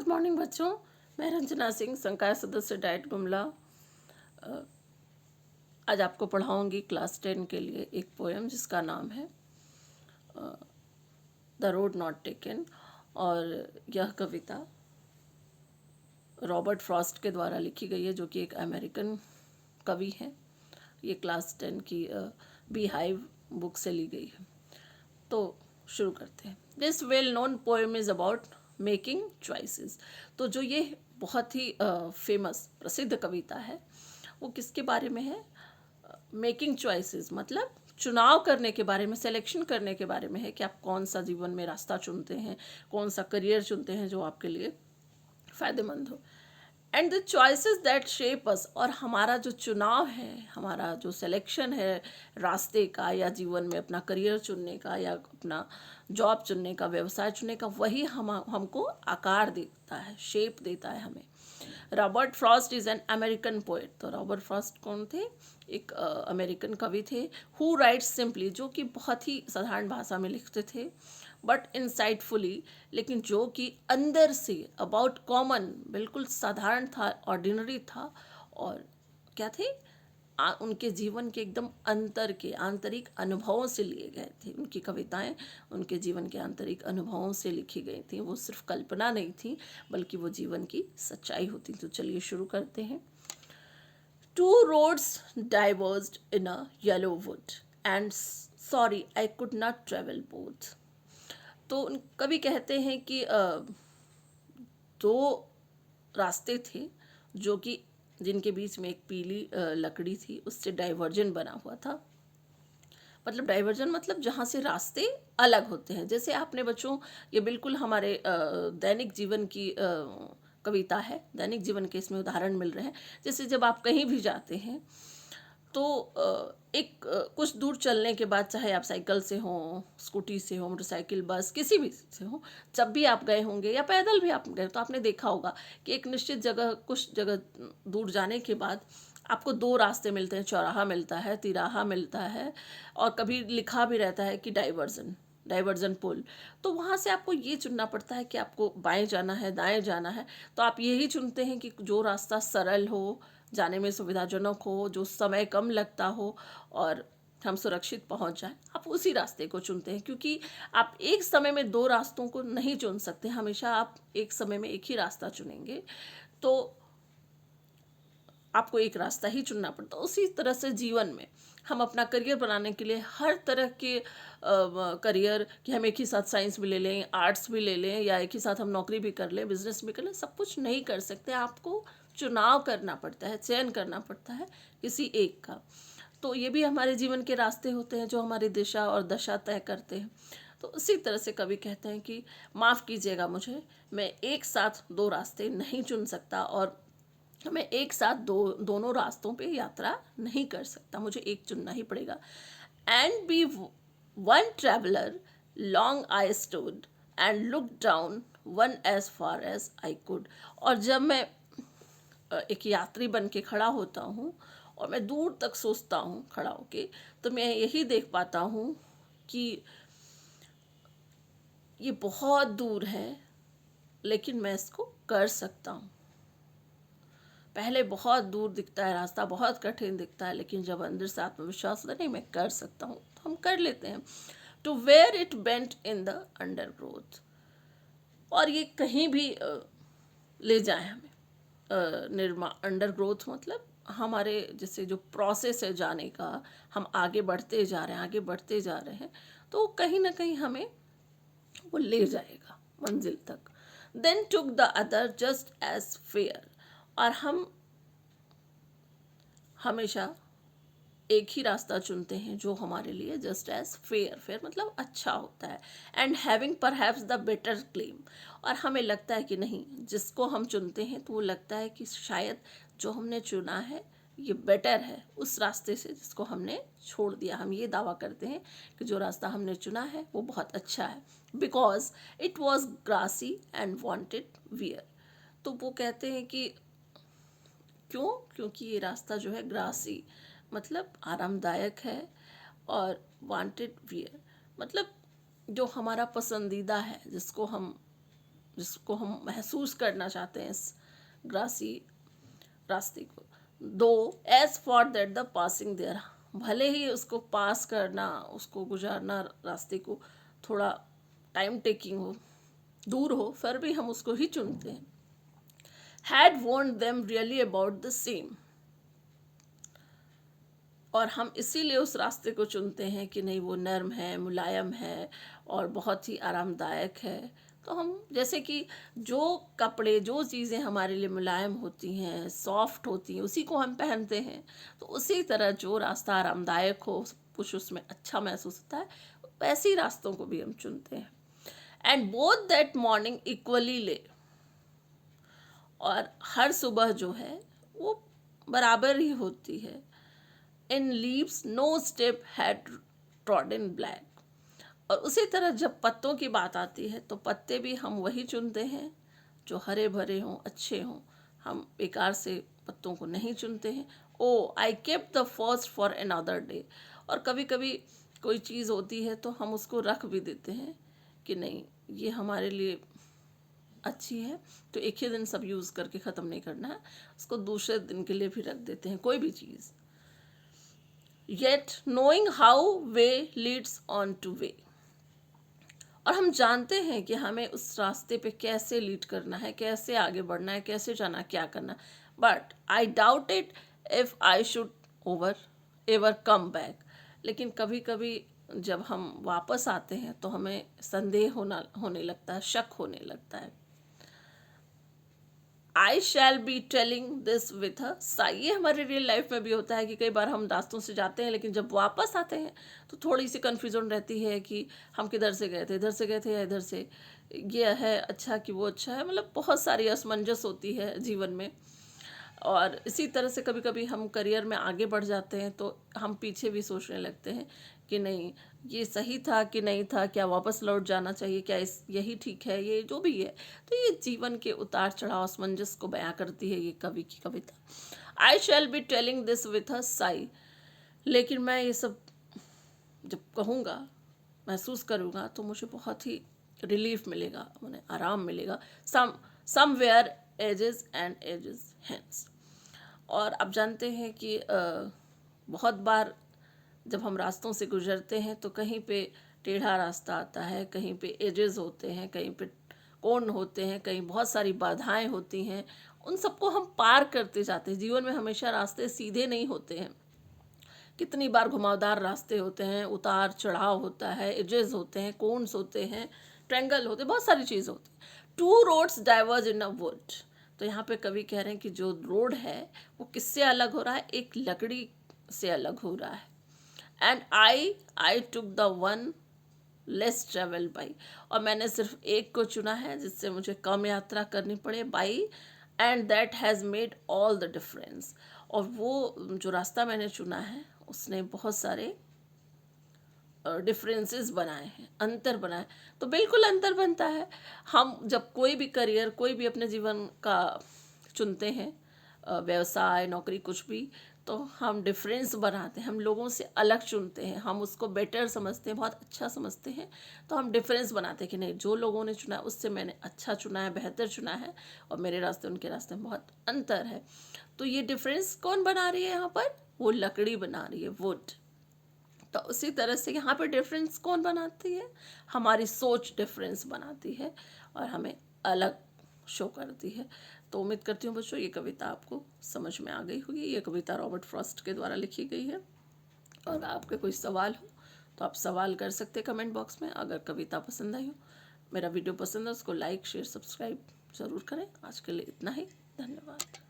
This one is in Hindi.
गुड मॉर्निंग बच्चों, मैं रंजना सिंह, संकाय सदस्य डाइट गुमला। आज आपको पढ़ाऊंगी क्लास 10 के लिए एक पोएम जिसका नाम है द रोड नॉट टेकन। और यह कविता रॉबर्ट फ्रॉस्ट के द्वारा लिखी गई है, जो कि एक अमेरिकन कवि हैं। ये क्लास 10 की बी हाइव बुक से ली गई है। तो शुरू करते हैं। This well known poem is about making choices. तो जो ये बहुत ही फेमस प्रसिद्ध कविता है वो किसके बारे में है? मेकिंग चॉइसेस मतलब चुनाव करने के बारे में, सिलेक्शन करने के बारे में है कि आप कौन सा जीवन में रास्ता चुनते हैं, कौन सा करियर चुनते हैं जो आपके लिए फ़ायदेमंद हो। And the choices that shape us, और हमारा जो चुनाव है, हमारा जो सिलेक्शन है रास्ते का या जीवन में अपना करियर चुनने का या अपना जॉब चुनने का, व्यवसाय चुनने का, वही हमको आकार देता है, शेप देता है हमें। Robert Frost is an American poet. तो रॉबर्ट फ्रॉस्ट कौन थे? एक अमेरिकन कवि थे। हु राइट्स सिंपली, जो कि बहुत ही साधारण भाषा में लिखते थे, बट इंसाइटफुली, लेकिन जो कि अंदर से अबाउट कॉमन, बिल्कुल साधारण था, ऑर्डिनरी था। और क्या थे? उनके जीवन के एकदम अंतर के आंतरिक अनुभवों से लिए गए थे। उनकी कविताएं उनके जीवन के आंतरिक अनुभवों से लिखी गई थी। वो सिर्फ कल्पना नहीं थी, बल्कि वो जीवन की सच्चाई होती। तो चलिए शुरू करते हैं। Two roads diverged in a yellow wood, and sorry, I could not travel both. तो कवि कहते हैं कि दो रास्ते थे जो कि जिनके बीच में एक पीली लकड़ी थी, उससे डाइवर्जन बना हुआ था। मतलब डाइवर्जन मतलब जहाँ से रास्ते अलग होते हैं। जैसे आपने बच्चों, ये बिल्कुल हमारे दैनिक जीवन की कविता है, दैनिक जीवन के इसमें उदाहरण मिल रहे हैं। जैसे जब आप कहीं भी जाते हैं तो एक कुछ दूर चलने के बाद, चाहे आप साइकिल से हो, स्कूटी से हो, मोटरसाइकिल, बस, किसी भी से हो, जब भी आप गए होंगे या पैदल भी आप गए, तो आपने देखा होगा कि एक निश्चित जगह, कुछ जगह दूर जाने के बाद आपको दो रास्ते मिलते हैं। चौराहा मिलता है, तिराहा मिलता है, और कभी लिखा भी रहता है कि डाइवर्जन पुल। तो वहाँ से आपको ये चुनना पड़ता है कि आपको बाएं जाना है, दाएं जाना है। तो आप यही चुनते हैं कि जो रास्ता सरल हो, जाने में सुविधाजनक हो, जो समय कम लगता हो और हम सुरक्षित पहुंच जाएं, आप उसी रास्ते को चुनते हैं। क्योंकि आप एक समय में दो रास्तों को नहीं चुन सकते, हमेशा आप एक समय में एक ही रास्ता चुनेंगे, तो आपको एक रास्ता ही चुनना पड़ता है। उसी तरह से जीवन में हम अपना करियर बनाने के लिए हर तरह के करियर, कि हम एक ही साथ साइंस भी ले लें, आर्ट्स भी ले लें, या एक ही साथ हम नौकरी भी कर लें, बिजनेस भी कर लें, सब कुछ नहीं कर सकते। आपको चुनाव करना पड़ता है, चयन करना पड़ता है किसी एक का। तो ये भी हमारे जीवन के रास्ते होते हैं जो हमारी दिशा और दशा तय करते हैं। तो उसी तरह से कवि कहते हैं कि माफ़ कीजिएगा मुझे, मैं एक साथ दो रास्ते नहीं चुन सकता, और मैं एक साथ दोनों रास्तों पे यात्रा नहीं कर सकता, मुझे एक चुनना ही पड़ेगा। And be one traveller long I stood and look down one as far as I could. और जब मैं एक यात्री बन के खड़ा होता हूँ और मैं दूर तक सोचता हूँ खड़ा होके, तो मैं यही देख पाता हूँ कि ये बहुत दूर है, लेकिन मैं इसको कर सकता हूँ। पहले बहुत दूर दिखता है रास्ता, बहुत कठिन दिखता है, लेकिन जब अंदर से आत्मविश्वास होता है, नहीं मैं कर सकता हूँ, तो हम कर लेते हैं। To where it bent in the undergrowth, और ये कहीं भी ले जाए हमें। अंडर ग्रोथ मतलब हमारे जैसे जो प्रोसेस है जाने का, हम आगे बढ़ते जा रहे हैं, आगे बढ़ते जा रहे हैं, तो कहीं ना कहीं हमें वो ले जाएगा मंजिल तक। Then took the other just as fair, और हम हमेशा एक ही रास्ता चुनते हैं जो हमारे लिए जस्ट एज फेयर, फेयर मतलब अच्छा होता है। And having perhaps the better claim, और हमें लगता है कि नहीं, जिसको हम चुनते हैं तो वो लगता है कि शायद जो हमने चुना है ये बेटर है उस रास्ते से जिसको हमने छोड़ दिया। हम ये दावा करते हैं कि जो रास्ता हमने चुना है वो बहुत अच्छा है, because it was grassy and wanted wear. तो वो कहते हैं कि क्यों? क्योंकि ये रास्ता जो है ग्रासी मतलब आरामदायक है, और वांटेड वियर मतलब जो हमारा पसंदीदा है, जिसको हम जिसको हम महसूस करना चाहते हैं इस ग्रासी रास्ते को। Though as for that the passing there, भले ही उसको पास करना, उसको गुजारना रास्ते को थोड़ा टाइम टेकिंग हो, दूर हो, फिर भी हम उसको ही चुनते हैं। Had want them really about the same, और हम इसीलिए उस रास्ते को चुनते हैं कि नहीं वो नर्म है, मुलायम है और बहुत ही आरामदायक है। तो हम जैसे कि जो कपड़े, जो चीज़ें हमारे लिए मुलायम होती हैं, सॉफ्ट होती हैं, उसी को हम पहनते हैं। तो उसी तरह जो रास्ता आरामदायक हो, कुछ उसमें अच्छा महसूस होता है, वैसे ही रास्तों को भी हम चुनते हैं। And both that morning equally ले, और हर सुबह जो है वो बराबर ही होती है। In leaves no step had trodden black, और उसी तरह जब पत्तों की बात आती है तो पत्ते भी हम वही चुनते हैं जो हरे भरे हों, अच्छे हों। हम बेकार से पत्तों को नहीं चुनते हैं। Oh I kept the first for another day, और कभी कभी कोई चीज़ होती है तो हम उसको रख भी देते हैं कि नहीं ये हमारे लिए अच्छी है, तो एक ही दिन सब यूज़ करके ख़त्म नहीं करना है, उसको दूसरे दिन के लिए भी रख देते हैं कोई भी चीज़। Yet knowing how way leads on to way, और हम जानते हैं कि हमें उस रास्ते पे कैसे लीड करना है, कैसे आगे बढ़ना है, कैसे जाना, क्या करना। But I doubt it if I should ever come back, लेकिन कभी कभी जब हम वापस आते हैं तो हमें संदेह होने लगता है, शक होने लगता है। I shall be telling this with a sigh, ये हमारे रियल लाइफ में भी होता है कि कई बार हम रास्तों से जाते हैं लेकिन जब वापस आते हैं तो थोड़ी सी कन्फ्यूजन रहती है कि हम किधर से गए थे, इधर से गए थे या इधर से, ये है अच्छा कि वो अच्छा है, मतलब बहुत सारी असमंजस होती है जीवन में। और इसी तरह से कभी कभी हम करियर में आगे बढ़ जाते हैं तो हम पीछे भी सोचने लगते हैं कि नहीं ये सही था कि नहीं था, क्या वापस लौट जाना चाहिए, क्या यही ठीक है, ये जो भी है। तो ये जीवन के उतार चढ़ाव, असमंजस को बयां करती है ये कवि की कविता। I shall be telling this with a sigh, लेकिन मैं ये सब जब कहूँगा, महसूस करूँगा, तो मुझे बहुत ही रिलीफ मिलेगा, मुझे आराम मिलेगा। Somewhere ages and ages hence, और आप जानते हैं कि बहुत बार जब हम रास्तों से गुजरते हैं तो कहीं पे टेढ़ा रास्ता आता है, कहीं पे एजेस होते हैं, कहीं पे कोण होते हैं, कहीं बहुत सारी बाधाएं होती हैं, उन सबको हम पार करते जाते हैं। जीवन में हमेशा रास्ते सीधे नहीं होते हैं, कितनी बार घुमावदार रास्ते होते हैं, उतार चढ़ाव होता है, एजेस होते हैं, कोन्स होते हैं, ट्रैंगल होते हैं, बहुत सारी चीज़ होती है। Two roads diverge in a wood, तो यहाँ पे कवि कह रहे हैं कि जो रोड है वो किससे अलग हो रहा है, एक लकड़ी से अलग हो रहा है। And I took the one less travel by, और मैंने सिर्फ एक को चुना है जिससे मुझे कम यात्रा करनी पड़े, by, and that has made all the difference, और वो जो रास्ता मैंने चुना है उसने बहुत सारे डिफरेंसेस बनाए हैं, अंतर बनाए। तो बिल्कुल अंतर बनता है। हम जब कोई भी करियर, कोई भी अपने जीवन का चुनते हैं, व्यवसाय, नौकरी, कुछ भी, तो हम डिफरेंस बनाते हैं, हम लोगों से अलग चुनते हैं, हम उसको बेटर समझते हैं, बहुत अच्छा समझते हैं। तो हम डिफरेंस बनाते हैं कि नहीं जो लोगों ने चुना है उससे मैंने अच्छा चुना है, बेहतर चुना है, और मेरे रास्ते उनके रास्ते में बहुत अंतर है। तो ये डिफरेंस कौन बना रही है यहाँ पर, वो लकड़ी बना रही है, वुड। तो उसी तरह से यहाँ पे डिफरेंस कौन बनाती है, हमारी सोच डिफरेंस बनाती है और हमें अलग शो करती है। तो उम्मीद करती हूँ बच्चों ये कविता आपको समझ में आ गई होगी। ये कविता रॉबर्ट फ्रॉस्ट के द्वारा लिखी गई है, और आपके कोई सवाल हो तो आप सवाल कर सकते हैं कमेंट बॉक्स में। अगर कविता पसंद आई हो, मेरा वीडियो पसंद है, उसको लाइक, शेयर, सब्सक्राइब ज़रूर करें। आज के लिए इतना ही, धन्यवाद।